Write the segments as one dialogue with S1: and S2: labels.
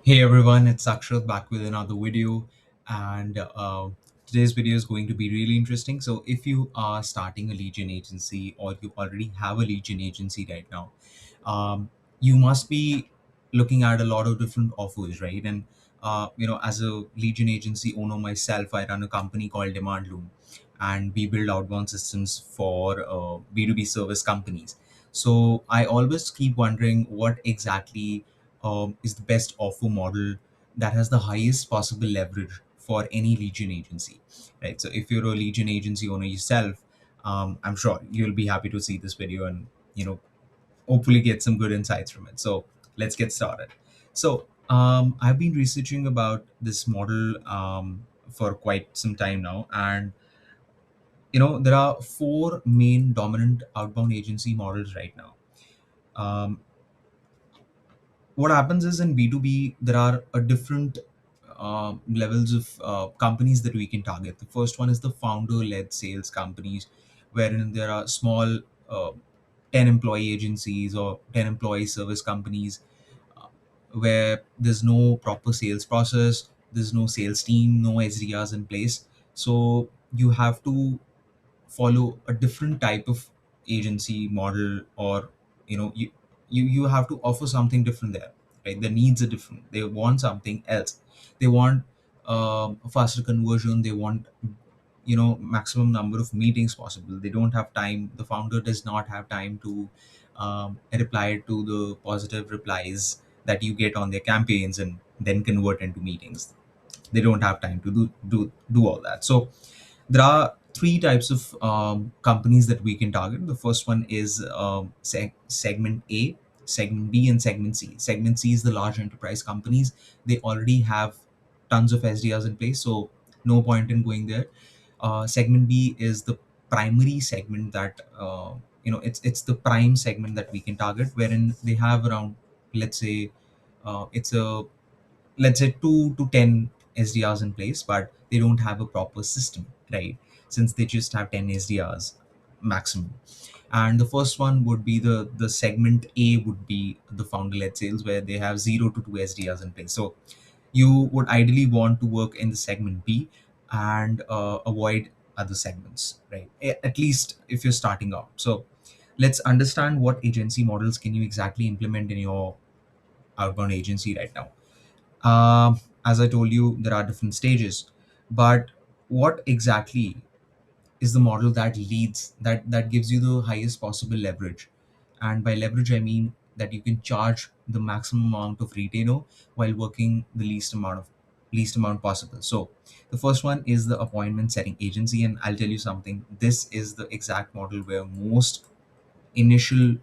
S1: Hey everyone, it's Akshat back with another video, and today's video is going to be really interesting. So, if you are starting a Leadgen agency or you already have a Leadgen agency right now, um, you must be looking at a lot of different offers, right? And as a Leadgen agency owner myself, I run a company called Demand Loom, and we build outbound systems for B2B service companies. So, I always keep wondering what exactly is the best offer model that has the highest possible leverage for any Legion agency, right? So if you're a Legion agency owner yourself, I'm sure you'll be happy to see this video and hopefully get some good insights from it. So let's get started. So I've been researching about this model for quite some time now, and there are four main dominant outbound agency models right now. Um, what happens is in B2B, there are a different levels of companies that we can target. The first one is the founder-led sales companies, wherein there are small uh, 10 employee agencies or 10 employee service companies uh, where there's no proper sales process, there's no sales team, no SDRs in place. So you have to follow a different type of agency model, or you have to offer something different there, right? The needs are different, they want something else. They want a faster conversion, they want maximum number of meetings possible. They don't have time, the founder does not have time to reply to the positive replies that you get on their campaigns and then convert into meetings. They don't have time to do all that. So there are three types of companies that we can target. The first one is segment A, segment B, and segment C. Segment C is the large enterprise companies. They already have tons of SDRs in place, so no point in going there. Segment B is the primary segment that it's the prime segment that we can target, wherein they have around, let's say, it's a let's say 2 to 10 SDRs in place, but they don't have a proper system, right? Since they just have 10 SDRs maximum. And the first one would be the segment A would be the founder led sales, where they have 0 to 2 SDRs in place. So you would ideally want to work in the segment B and avoid other segments, right? At least if you're starting out. So let's understand what agency models can you exactly implement in your outbound agency right now. As I told you, there are different stages, but what exactly is the model that leads, that gives you the highest possible leverage? And by leverage, I mean that you can charge the maximum amount of retainer while working the least amount possible. So the first one is the appointment setting agency, and I'll tell you something. This is the exact model where most initial,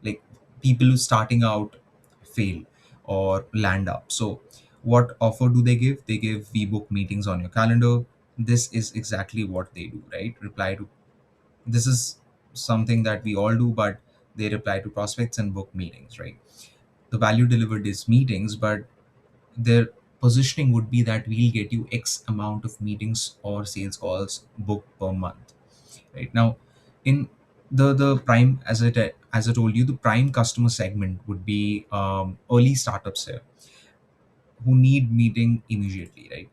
S1: like, people who starting out fail or land up. So what offer do they give? They give vbook meetings on your calendar. This is exactly what they do, right? Reply to, this is something that we all do, but they reply to prospects and book meetings, right? The value delivered is meetings, but their positioning would be that we'll get you x amount of meetings or sales calls booked per month. Right now, in the prime, as I told you, the prime customer segment would be early startups here who need meeting immediately, right?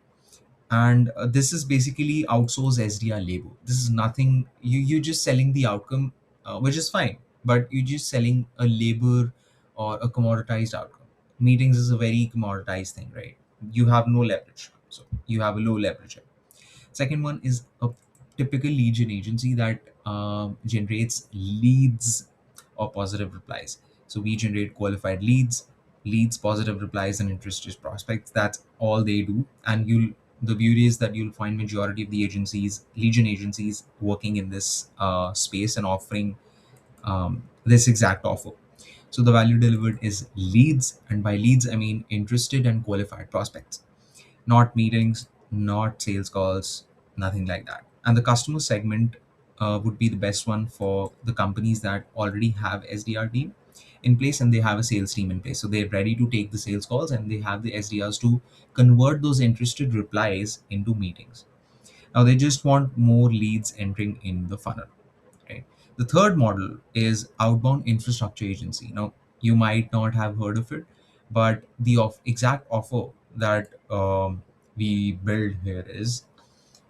S1: And this is basically outsource SDR labor. This is nothing, you're just selling the outcome, which is fine, but you're just selling a labor or a commoditized outcome. Meetings is a very commoditized thing, right? You have no leverage, so you have a low leverage. Second one is a typical lead gen agency that generates leads or positive replies. So we generate qualified leads, positive replies, and interested prospects. That's all they do. And the beauty is that you'll find majority of the agencies, lead gen agencies, working in this space and offering this exact offer. So the value delivered is leads, and by leads I mean interested and qualified prospects, not meetings, not sales calls, nothing like that. And the customer segment would be the best one for the companies that already have SDR team in place and they have a sales team in place. So they're ready to take the sales calls and they have the SDRs to convert those interested replies into meetings. Now they just want more leads entering in the funnel. Right. The third model is outbound infrastructure agency. Now, you might not have heard of it, But the exact offer that we build here is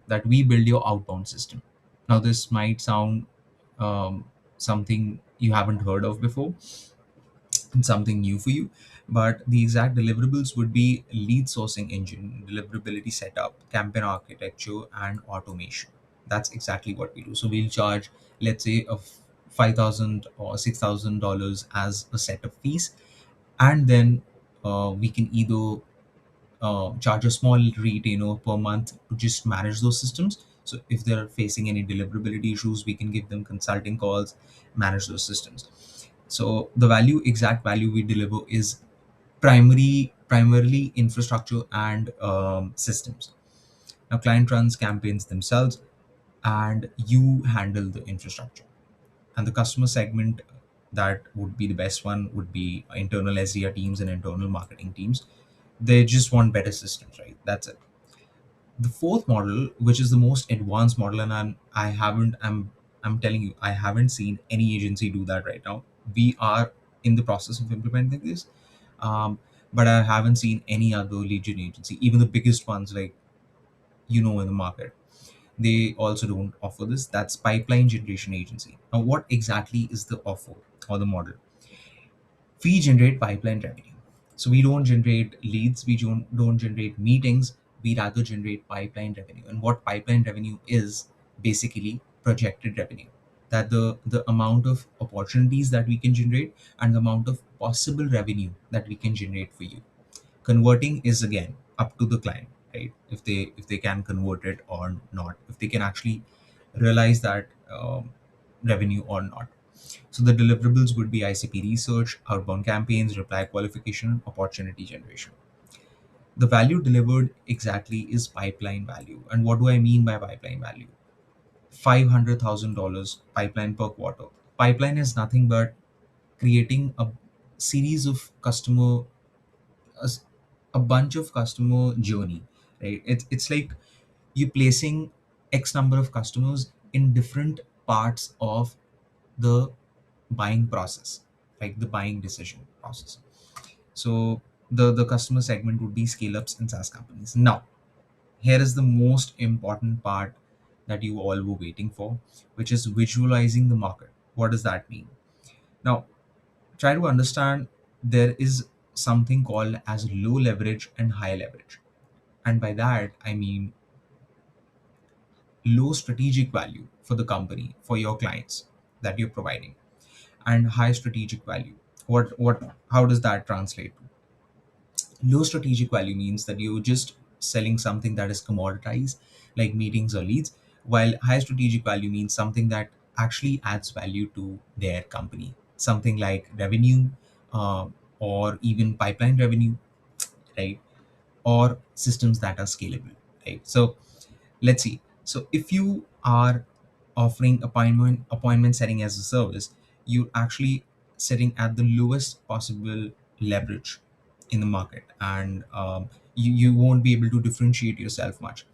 S1: that we build your outbound system. Now, this might sound um, something you haven't heard of before, and something new for you, but the exact deliverables would be lead sourcing engine, deliverability setup, campaign architecture, and automation. That's exactly what we do. So we'll charge, let's say, 5,000 or $6,000 as a setup fees, and then we can either charge a small retainer per month to just manage those systems. So if they're facing any deliverability issues, we can give them consulting calls, manage those systems. So the exact value we deliver is primarily infrastructure and systems. Now, client runs campaigns themselves, and you handle the infrastructure. And the customer segment that would be the best one would be internal SDR teams and internal marketing teams. They just want better systems, right? That's it. The fourth model, which is the most advanced model, and I'm telling you, I haven't seen any agency do that right now. We are in the process of implementing this, um, but I haven't seen any other Legion agency, even the biggest ones, like, in the market. They also don't offer this. That's pipeline generation agency. Now, what exactly is the offer or the model? We generate pipeline revenue. So we don't generate leads, we don't generate meetings, we rather generate pipeline revenue. And what pipeline revenue is basically projected revenue. That the amount of opportunities that we can generate and the amount of possible revenue that we can generate for you. Converting is again up to the client, right? If they can convert it or not, if they can actually realize that revenue or not. So the deliverables would be ICP research, outbound campaigns, reply qualification, opportunity generation. The value delivered exactly is pipeline value. And what do I mean by pipeline value? $500,000 pipeline per quarter. Pipeline is nothing but creating a series of a, s- a bunch of customer journey, right? It's like you placing X number of customers in different parts of the buying process, like the buying decision process. So the customer segment would be scale ups and SaaS companies. Now, here is the most important part that you all were waiting for, which is visualizing the market. What does that mean? Now, try to understand there is something called as low leverage and high leverage. And by that, I mean low strategic value for the company, for your clients that you're providing, and high strategic value. What how does that translate? Low strategic value means that you're just selling something that is commoditized, like meetings or leads, while high strategic value means something that actually adds value to their company, something like revenue, or even pipeline revenue, right? Or systems that are scalable, right? So let's see. So if you are offering appointment setting as a service, you actually setting at the lowest possible leverage in the market, and you won't be able to differentiate yourself much.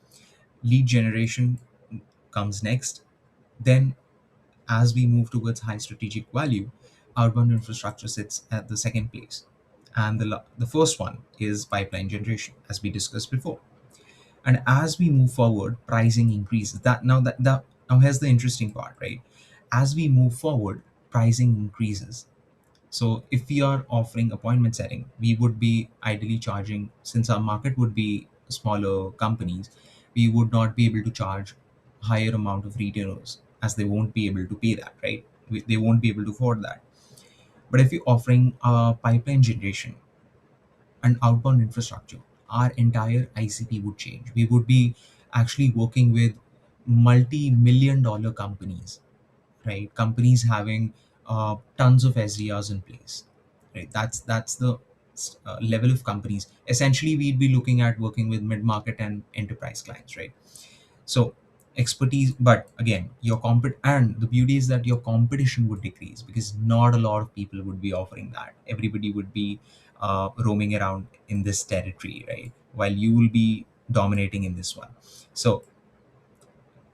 S1: Lead generation comes next. Then, as we move towards high strategic value, outbound infrastructure sits at the second place, and the first one is pipeline generation, as we discussed before. And as we move forward, pricing increases. Now here's the interesting part, right? As we move forward, pricing increases. So if we are offering appointment setting, we would be ideally charging, since our market would be smaller companies, we would not be able to charge higher amount of retailers, as they won't be able to pay that, right? They won't be able to afford that. But if you're offering pipeline generation and outbound infrastructure, our entire ICP would change. We would be actually working with multi-million dollar companies, right? Companies having tons of SDRs in place, right? That's the level of companies. Essentially, we'd be looking at working with mid-market and enterprise clients, right? So expertise, but again, and the beauty is that your competition would decrease, because not a lot of people would be offering that. Everybody would be roaming around in this territory, right? While you will be dominating in this one. So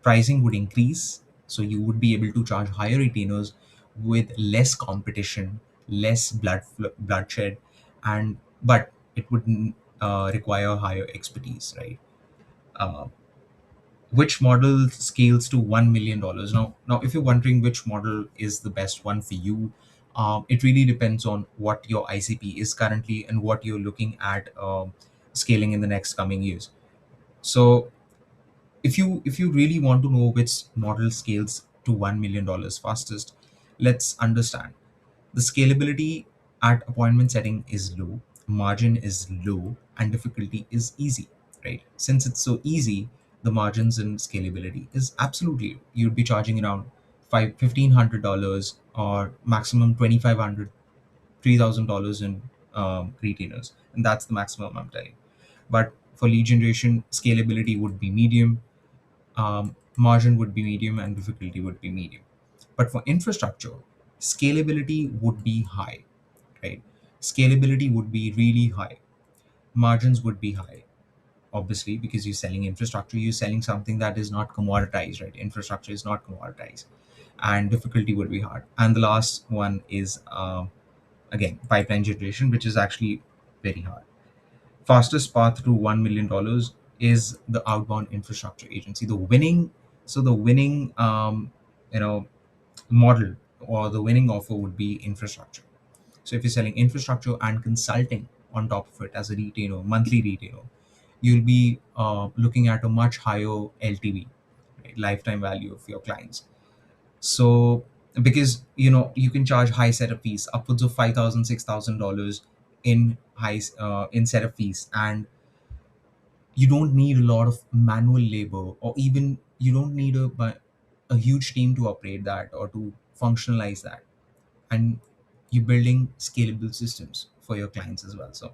S1: pricing would increase, so you would be able to charge higher retainers with less competition, less bloodshed, and but it would require higher expertise, right? Uh, which model scales to $1 million? Now, if you're wondering which model is the best one for you, it really depends on what your ICP is currently and what you're looking at scaling in the next coming years. So if you really want to know which model scales to $1 million fastest, let's understand the scalability at appointment setting is low, margin is low, and difficulty is easy, right? Since it's so easy, the margins and scalability is absolutely low. You'd be charging around $1,500 or maximum 2,500, $3,000 in retainers, and that's the maximum I'm telling. But for lead generation, scalability would be medium, margin would be medium, and difficulty would be medium. But for infrastructure, scalability would be high, right? Scalability would be really high. Margins would be high, obviously, because you're selling infrastructure, you're selling something that is not commoditized, right? Infrastructure is not commoditized. And difficulty would be hard. And the last one is, again, pipeline generation, which is actually very hard. Fastest path to $1 million is the outbound infrastructure agency. The winning you know model, or the winning offer, would be infrastructure. So if you're selling infrastructure and consulting on top of it as a retainer, monthly retainer, you'll be looking at a much higher LTV, right? Lifetime value of your clients. So because you can charge high setup fees, upwards of $5,000, $6,000 in in setup fees, and you don't need a lot of manual labor, or even you don't need a huge team to operate that or to functionalize that. And you're building scalable systems for your clients as well. So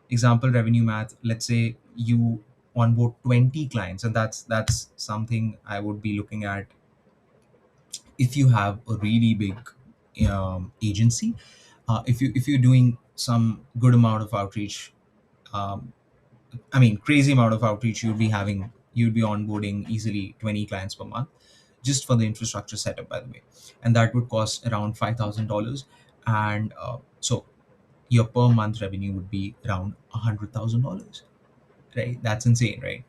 S1: example revenue math, let's say you onboard 20 clients, and that's something I would be looking at. If you have a really big agency, if you're doing some good amount of outreach, um, I mean, crazy amount of outreach, you'd be onboarding easily 20 clients per month, just for the infrastructure setup, by the way. And that would cost around $5,000. And so your per month revenue would be around $100,000, right? That's insane, right?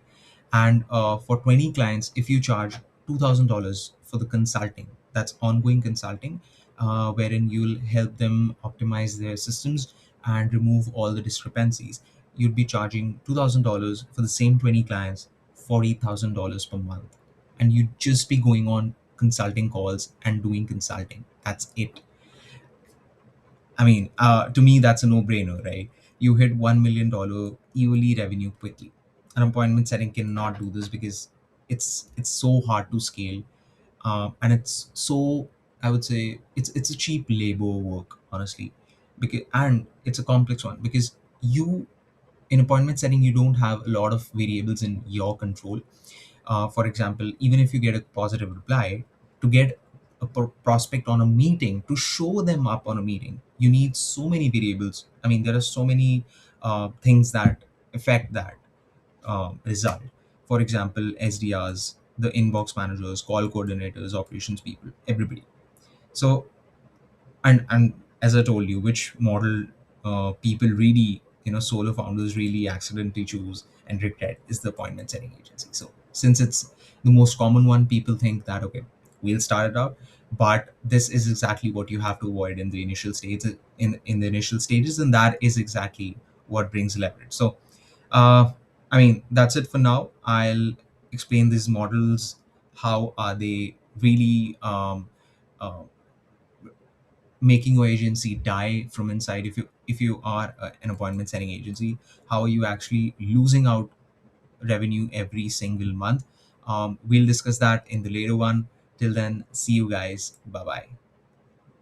S1: And for 20 clients, if you charge $2,000 for the consulting, that's ongoing consulting, wherein you'll help them optimize their systems and remove all the discrepancies, you'd be charging $2,000 for the same 20 clients, $40,000 per month. And you'd just be going on consulting calls and doing consulting. That's it. I mean, to me, that's a no-brainer, right? You hit $1 million yearly revenue quickly. An appointment setting cannot do this because it's so hard to scale, and it's so, I would say, it's a cheap labor work, honestly, because and it's a complex one because you in appointment setting you don't have a lot of variables in your control. For example, even if you get a positive reply, to get a prospect on a meeting, to show them up on a meeting, you need so many variables. I mean, there are so many things that affect that result. For example, SDRs, the inbox managers, call coordinators, operations people, everybody. So, and as I told you, which model people really, solo founders really accidentally choose and regret is the appointment setting agency. So since it's the most common one, people think that, okay, we'll start it out, but this is exactly what you have to avoid in the initial stages. In the initial stages, and that is exactly what brings leverage. So uh, I mean, that's it for now. I'll explain these models. How are they really uh, making your agency die from inside? If you are an appointment setting agency, how are you actually losing out revenue every single month? We'll discuss that in the later one. Till then, see you guys. Bye bye.